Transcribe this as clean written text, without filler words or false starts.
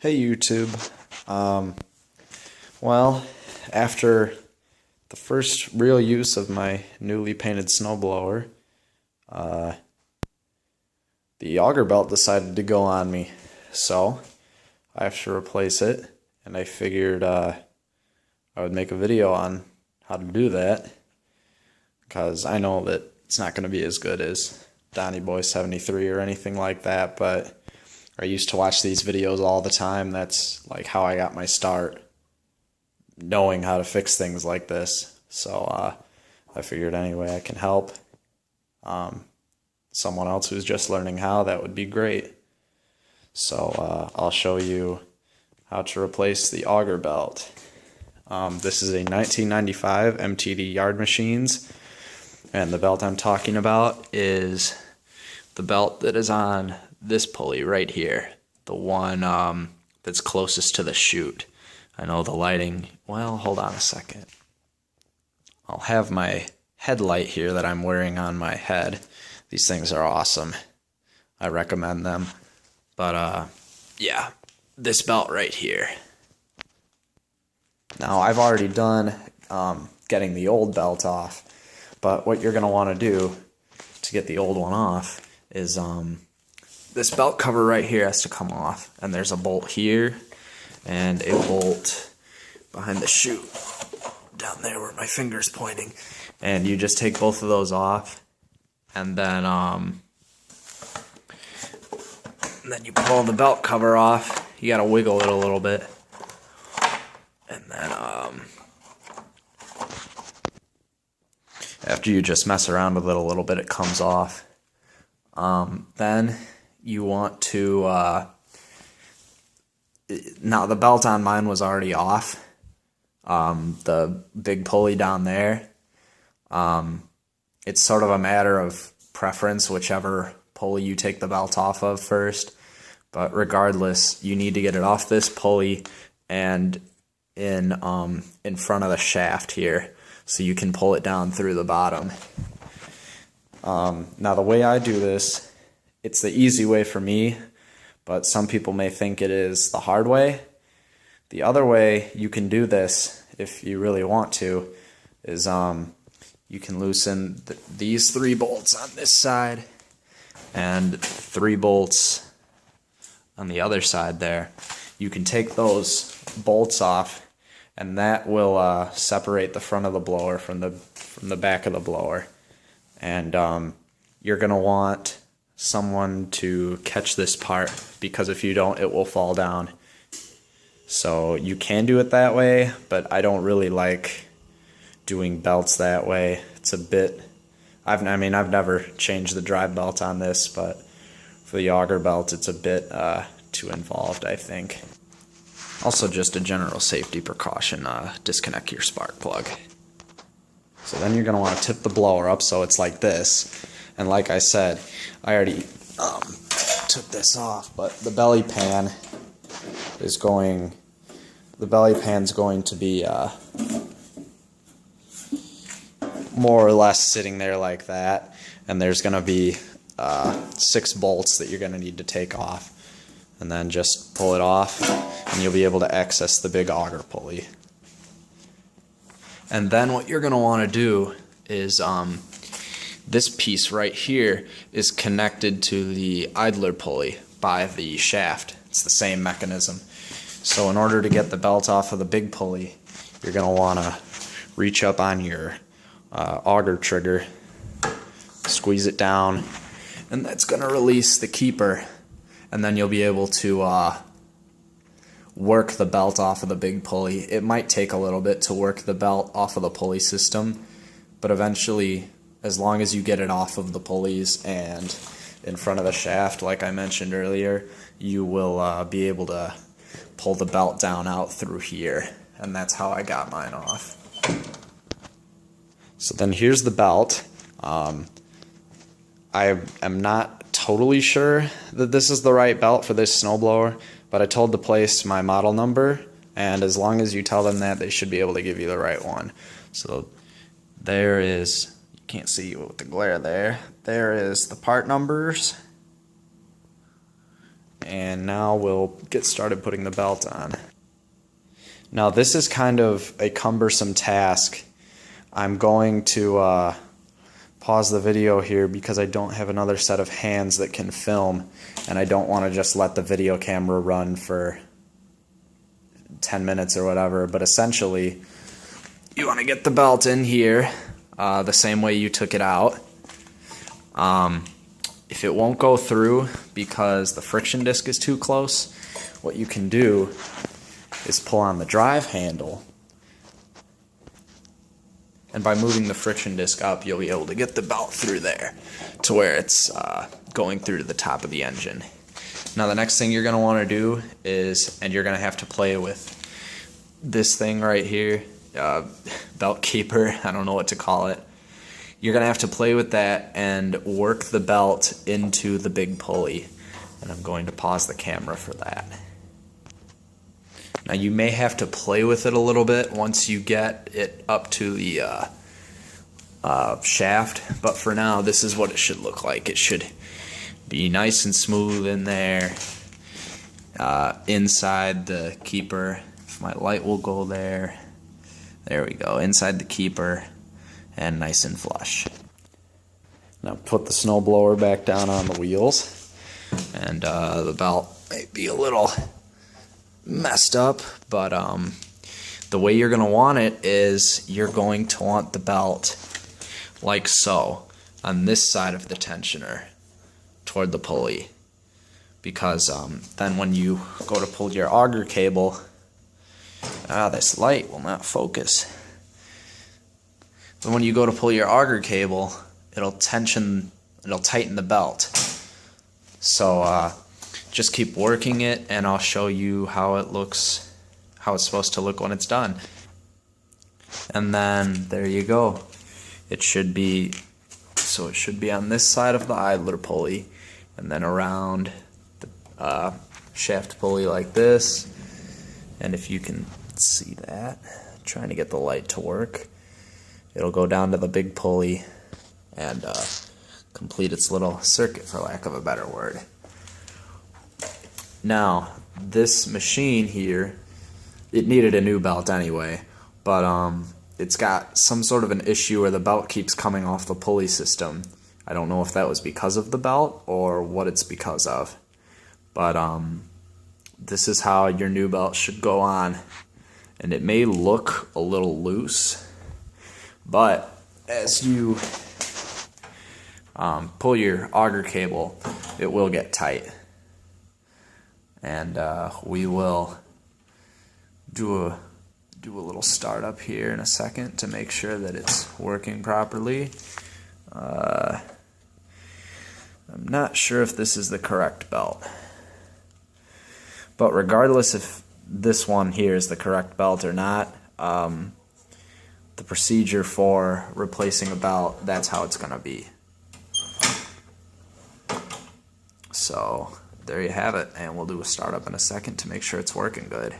Hey YouTube. Well, after the first real use of my newly painted snowblower, the auger belt decided to go on me. So I have to replace it, and I figured I would make a video on how to do that, because I know that it's not going to be as good as Donnie Boy 73 or anything like that, but I used to watch these videos all the time. That's like how I got my start, knowing how to fix things like this. So I figured any way I can help someone else who's just learning how, that would be great. So I'll show you how to replace the auger belt. This is a 1995 MTD Yard Machines, and the belt I'm talking about is the belt that is on this pulley right here, the one that's closest to the chute. I know the lighting, well, hold on a second. I'll have my headlight here that I'm wearing on my head. These things are awesome. I recommend them. But yeah, this belt right here. Now I've already done getting the old belt off, but what you're going to want to do to get the old one off is this belt cover right here has to come off, and there's a bolt here and a bolt behind the chute down there where my finger's pointing, and you just take both of those off, and then you pull the belt cover off. You gotta wiggle it a little bit, and then after you just mess around with it a little bit, it comes off. Then you want to, now the belt on mine was already off, the big pulley down there. It's sort of a matter of preference, whichever pulley you take the belt off of first, but regardless, you need to get it off this pulley and in front of the shaft here, so you can pull it down through the bottom. Now the way I do this, it's the easy way for me, but some people may think it is the hard way. The other way you can do this, if you really want to, is you can loosen these 3 bolts on this side and 3 bolts on the other side there. You can take those bolts off, and that will separate the front of the blower from the back of the blower. And you're going to want someone to catch this part, because if you don't, it will fall down. So you can do it that way, but I don't really like doing belts that way. It's a bit, I've never changed the drive belt on this, but for the auger belt, it's a bit too involved, I think. Also, just a general safety precaution, disconnect your spark plug. So then you're going to want to tip the blower up so it's like this. And like I said, I already took this off, but the belly pan is going, to be more or less sitting there like that, and there's going to be 6 bolts that you're going to need to take off, and then just pull it off, and you'll be able to access the big auger pulley. And then what you're going to want to do is this piece right here is connected to the idler pulley by the shaft. It's the same mechanism. So in order to get the belt off of the big pulley, you're going to want to reach up on your auger trigger, squeeze it down, and that's going to release the keeper. And then you'll be able to work the belt off of the big pulley. It might take a little bit to work the belt off of the pulley system, but eventually, as long as you get it off of the pulleys and in front of the shaft, like I mentioned earlier, you will be able to pull the belt down out through here. And that's how I got mine off. So then here's the belt. I am not totally sure that this is the right belt for this snowblower, but I told the place my model number, and as long as you tell them that, they should be able to give you the right one. So there is, you can't see with the glare there, there is the part numbers, And now we'll get started putting the belt on. Now this is kind of a cumbersome task. I'm going to pause the video here because I don't have another set of hands that can film, and I don't want to just let the video camera run for 10 minutes or whatever. But essentially, you want to get the belt in here the same way you took it out. If it won't go through because the friction disc is too close, what you can do is pull on the drive handle, and by moving the friction disc up, you'll be able to get the belt through there to where it's going through to the top of the engine. Now the next thing you're going to want to do is, and you're going to have to play with this thing right here, belt keeper, I don't know what to call it. You're going to have to play with that and work the belt into the big pulley. And I'm going to pause the camera for that. Now you may have to play with it a little bit once you get it up to the shaft, but for now this is what it should look like. It should be nice and smooth in there, inside the keeper. If my light will go there. There we go, inside the keeper, and nice and flush. Now put the snowblower back down on the wheels, and the belt may be a little messed up, but the way you're going to want it is you're going to want the belt like so on this side of the tensioner toward the pulley, because then when you go to pull your auger cable, this light will not focus. But when you go to pull your auger cable, it'll tighten the belt. So just keep working it, and I'll show you how it looks, how it's supposed to look when it's done. And then there you go. It should be, so it should be on this side of the idler pulley, and then around the shaft pulley like this. And if you can see that, trying to get the light to work, it'll go down to the big pulley and complete its little circuit, for lack of a better word. Now, this machine here, it needed a new belt anyway, but it's got some sort of an issue where the belt keeps coming off the pulley system. I don't know if that was because of the belt or what it's because of, but this is how your new belt should go on. And it may look a little loose, but as you pull your auger cable, it will get tight. And we will do a little startup here in a second to make sure that it's working properly. I'm not sure if this is the correct belt, but regardless if this one here is the correct belt or not, the procedure for replacing a belt, that's how it's going to be. So there you have it, and we'll do a startup in a second to make sure it's working good.